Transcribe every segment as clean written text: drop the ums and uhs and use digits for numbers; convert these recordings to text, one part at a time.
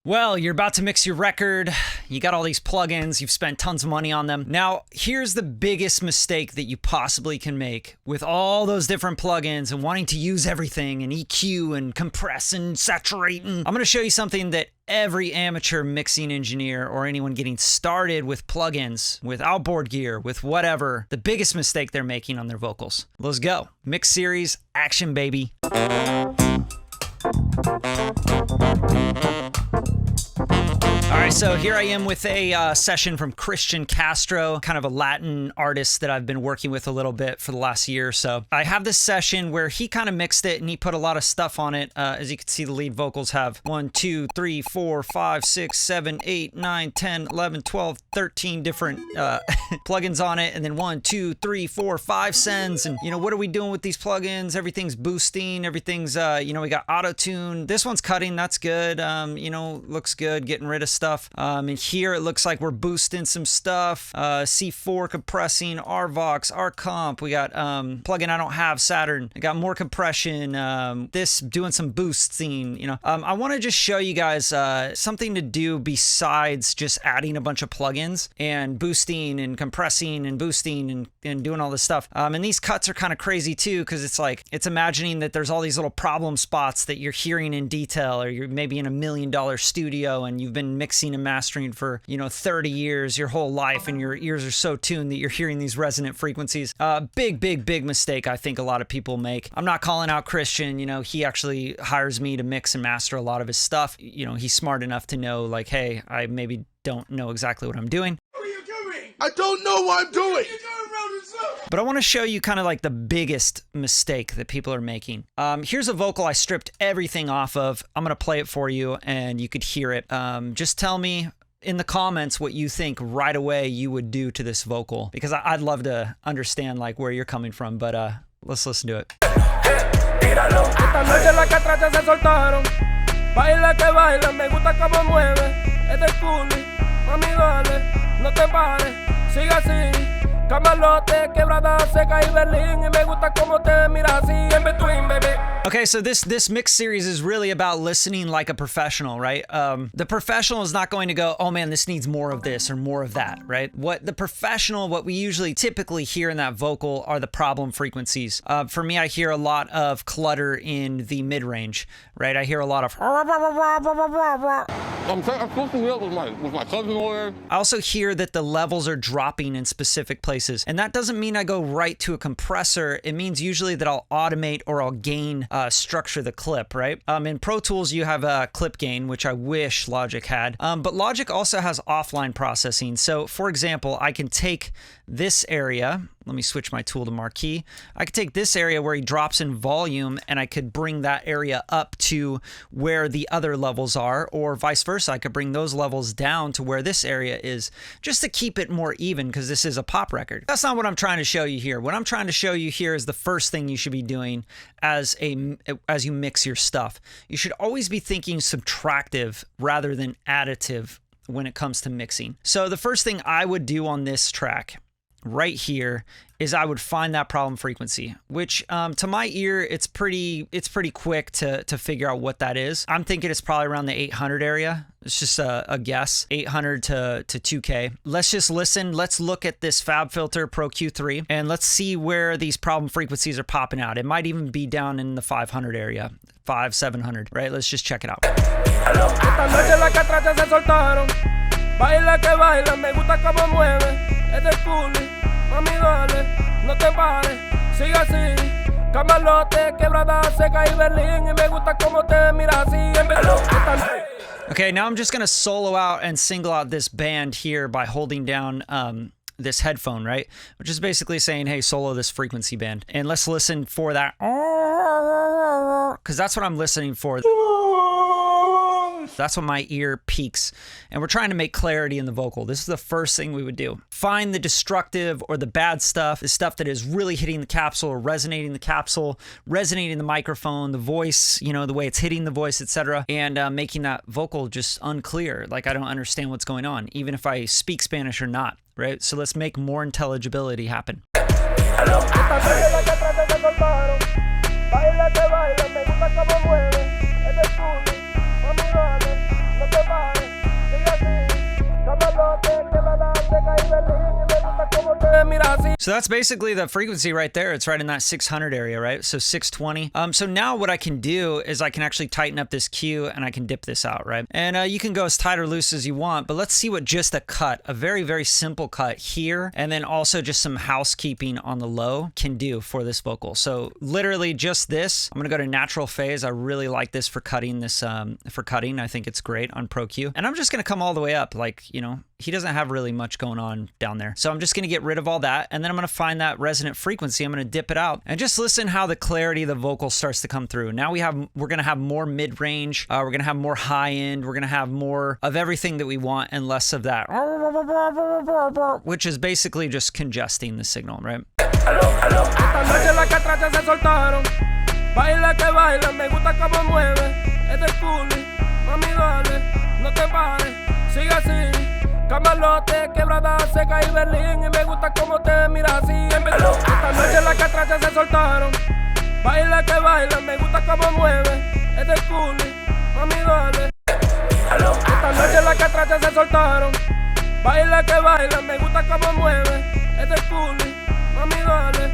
Well, you're about to mix your record. You got all these plugins. You've spent tons of money on them. Now, here's the biggest mistake that you possibly can make with all those different plugins and wanting to use everything and EQ and compress and saturate. And I'm going to show you something that every amateur mixing engineer or anyone getting started with plugins, with outboard gear, with whatever, the biggest mistake they're making on their vocals. Let's go. Mix series, action, baby. All right, so here I am with a session from Christian Castro, kind of a Latin artist that I've been working with a little bit for the last year or so. I have this session where he kind of mixed it and he put a lot of stuff on it. As you can see, the lead vocals have 1, 2, 3, 4, 5, 6, 7, 8, 9, 10, 11, 12, 13 different plugins on it. And then 1, 2, 3, 4, 5 sends. And, you know, what are we doing with these plugins? Everything's boosting. Everything's, we got auto-tune. This one's cutting. That's good. Looks good. Getting rid of stuff. And here it looks like we're boosting some stuff. C4 compressing, RVox, RComp. We got plugin I don't have, Saturn. I got more compression. This doing some boosting. I want to just show you guys something to do besides just adding a bunch of plugins and boosting and compressing and boosting and doing all this stuff. And these cuts are kind of crazy too, because it's imagining that there's all these little problem spots that you're hearing in detail, or you're maybe in $1 million studio and you've been mixing and mastering for 30 years, your whole life, and your ears are so tuned that you're hearing these resonant frequencies. Big mistake I think a lot of people make. I'm not calling out Christian. He actually hires me to mix and master a lot of his stuff. He's smart enough to know, like, hey, I maybe don't know exactly what I'm doing. What are you doing? I don't know what I'm doing. But I want to show you kind of like the biggest mistake that people are making. Here's a vocal I stripped everything off of. I'm going to play it for you and you could hear it. Just tell me in the comments what you think right away you would do to this vocal, because I'd love to understand like where you're coming from, but let's listen to it. Okay, so this mix series is really about listening like a professional, right? The professional is not going to go, oh man, this needs more of this or more of that, right? What we usually typically hear in that vocal are the problem frequencies. For me, I hear a lot of clutter in the mid-range, right? I hear a lot of... I'm supposed to meet up with my cousin over there. I also hear that the levels are dropping in specific places. And that doesn't mean I go right to a compressor. It means usually that I'll automate or I'll gain structure the clip, right? In Pro Tools, you have a clip gain, which I wish Logic had. But Logic also has offline processing. So for example, I can take this area. Let me switch my tool to marquee. I could take this area where he drops in volume and I could bring that area up to where the other levels are, or vice versa. I could bring those levels down to where this area is, just to keep it more even, because this is a pop record. That's not what I'm trying to show you here. What I'm trying to show you here is the first thing you should be doing as you mix your stuff. You should always be thinking subtractive rather than additive when it comes to mixing. So the first thing I would do on this track right here is I would find that problem frequency, which to my ear, it's pretty quick to figure out what that is. I'm thinking it's probably around the 800 area. It's just a guess, 800 to 2K. Let's just listen. Let's look at this FabFilter Pro Q3 and let's see where these problem frequencies are popping out. It might even be down in the 500 area, 700, right? Let's just check it out. Baila que baila, me gusta cómo mueve. Es del culi, mami dale, no te pares, sigue así. Camalote, quebrada, seca y Berlín. Y me gusta cómo te miras así. Okay, now I'm just gonna solo out and single out this band here by holding down this headphone, right? Which is basically saying, hey, solo this frequency band. And let's listen for that, because that's what I'm listening for. That's what my ear peaks. And we're trying to make clarity in the vocal. This is the first thing we would do. Find the destructive or the bad stuff, the stuff that is really hitting the capsule or resonating the capsule, resonating the microphone, the voice, the way it's hitting the voice, etc. And making that vocal just unclear. Like I don't understand what's going on, even if I speak Spanish or not, right? So let's make more intelligibility happen. So that's basically the frequency right there. It's right in that 600 area, right? So 620. So now what I can do is I can actually tighten up this Q and I can dip this out, right? And you can go as tight or loose as you want, but let's see what just a very, very simple cut here, and then also just some housekeeping on the low can do for this vocal. So literally just this. I'm gonna go to natural phase. I really like this for cutting this, I think it's great on Pro Q. And I'm just gonna come all the way up, like, you know, he doesn't have really much going on down there. So I'm just gonna get rid of all that, and then I'm gonna find that resonant frequency. I'm gonna dip it out and just listen how the clarity of the vocal starts to come through. Now we're gonna have more mid-range, we're gonna have more high-end, we're gonna have more of everything that we want and less of that, which is basically just congesting the signal, right? Baila que baila, me gusta cómo mueve. Es del coolie, mami dale, no te pares, sigue así. Camalote, quebrada seca y Berlín. Y me gusta cómo te miras así. Esta noche las catrachas se soltaron. Baila que baila, me gusta cómo mueve. Es del coolie, mami dale. Esta noche las catrachas se soltaron. Baila que baila, me gusta cómo mueve. Es del coolie.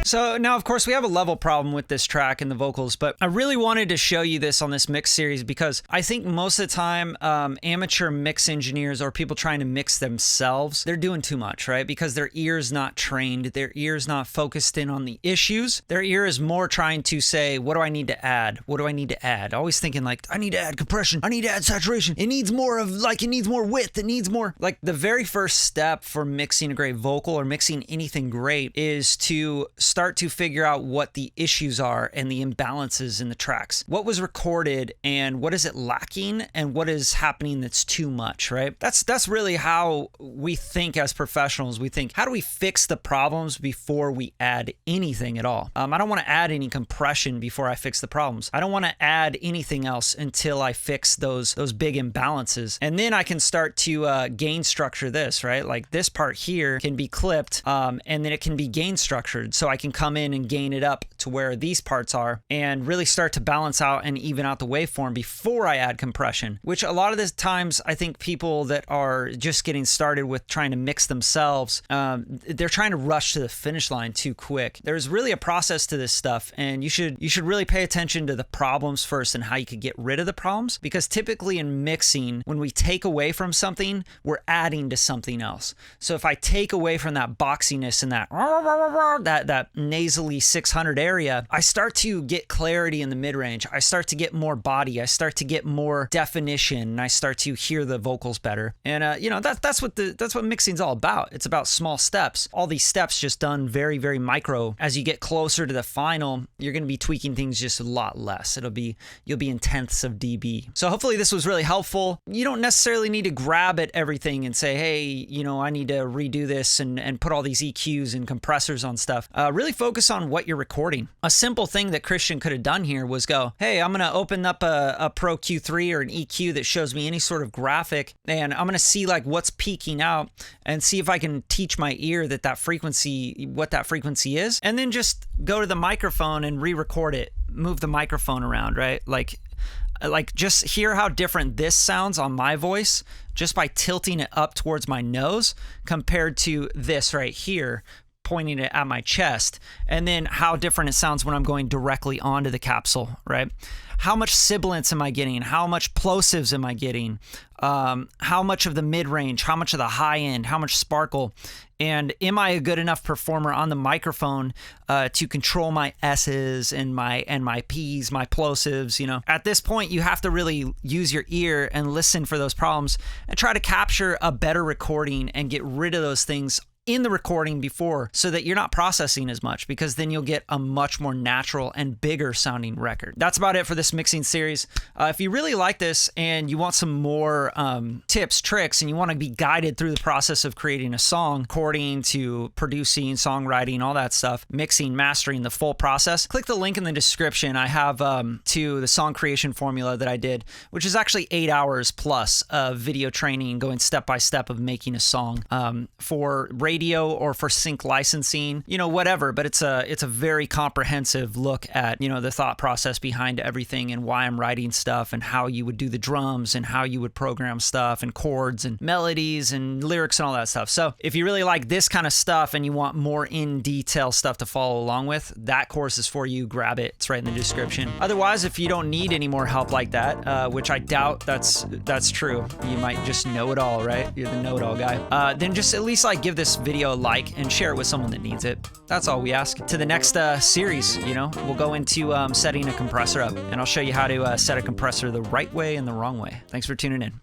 So now, of course, we have a level problem with this track and the vocals, but I really wanted to show you this on this mix series because I think most of the time amateur mix engineers or people trying to mix themselves, they're doing too much, right? Because their ear's not trained, their ear's not focused in on the issues. Their ear is more trying to say, what do I need to add? What do I need to add? Always thinking like, I need to add compression, I need to add saturation. It needs more of like, it needs more width, it needs more. Like the very first step for mixing a great vocal or mixing anything great is to start to figure out what the issues are and the imbalances in the tracks. What was recorded and what is it lacking and what is happening that's too much, right? That's really how we think as professionals. We think, how do we fix the problems before we add anything at all? I don't want to add any compression before I fix the problems. I don't want to add anything else until I fix those big imbalances. And then I can start to gain structure this, right? Like this part here can be clipped and then it can be gain structured. So I can come in and gain it up to where these parts are and really start to balance out and even out the waveform before I add compression, which a lot of the times I think people that are just getting started with trying to mix themselves, they're trying to rush to the finish line too quick. There's really a process to this stuff, and you should really pay attention to the problems first and how you could get rid of the problems, because typically in mixing, when we take away from something, we're adding to something else. So if I take away from that boxiness and that nasally 600 area, I start to get clarity in the mid-range. I start to get more body. I start to get more definition, and I start to hear the vocals better. And you know, that's what mixing's all about. It's about small steps. All these steps just done very, very micro. As you get closer to the final, you're going to be tweaking things just a lot less. You'll be in tenths of dB. So hopefully this was really helpful. You don't necessarily need to grab at everything and say, hey, you know, I need to redo this and put all these EQs and compressors on stuff. Really focus on what you're recording. A simple thing that Christian could have done here was go, hey, I'm going to open up a Pro Q3 or an EQ that shows me any sort of graphic, and I'm going to see like what's peaking out and see if I can teach my ear that frequency, what that frequency is, and then just go to the microphone and re-record it, move the microphone around, right? Like just hear how different this sounds on my voice just by tilting it up towards my nose compared to this right here, pointing it at my chest, and then how different it sounds when I'm going directly onto the capsule, right? How much sibilance am I getting? How much plosives am I getting? How much of the mid-range? How much of the high end? How much sparkle? And am I a good enough performer on the microphone to control my S's and my P's, my plosives? You know, at this point, you have to really use your ear and listen for those problems and try to capture a better recording and get rid of those things in the recording before, so that you're not processing as much, because then you'll get a much more natural and bigger sounding record. That's about it for this mixing series. If you really like this and you want some more tips, tricks, and you want to be guided through the process of creating a song, recording to producing, songwriting, all that stuff, mixing, mastering, the full process, click the link in the description. I have to the song creation formula that I did, which is actually 8 hours plus of video training, going step by step of making a song for radio radio or for sync licensing, whatever. But it's a very comprehensive look at, the thought process behind everything and why I'm writing stuff and how you would do the drums and how you would program stuff and chords and melodies and lyrics and all that stuff. So if you really like this kind of stuff and you want more in detail stuff to follow along with, that course is for you. Grab it. It's right in the description. Otherwise, if you don't need any more help like that, which I doubt that's true. You might just know it all, right? You're the know-it-all guy. Then just at least give this video a like and share it with someone that needs it. That's all we ask. To the next series, we'll go into setting a compressor up, and I'll show you how to set a compressor the right way and the wrong way. Thanks for tuning in.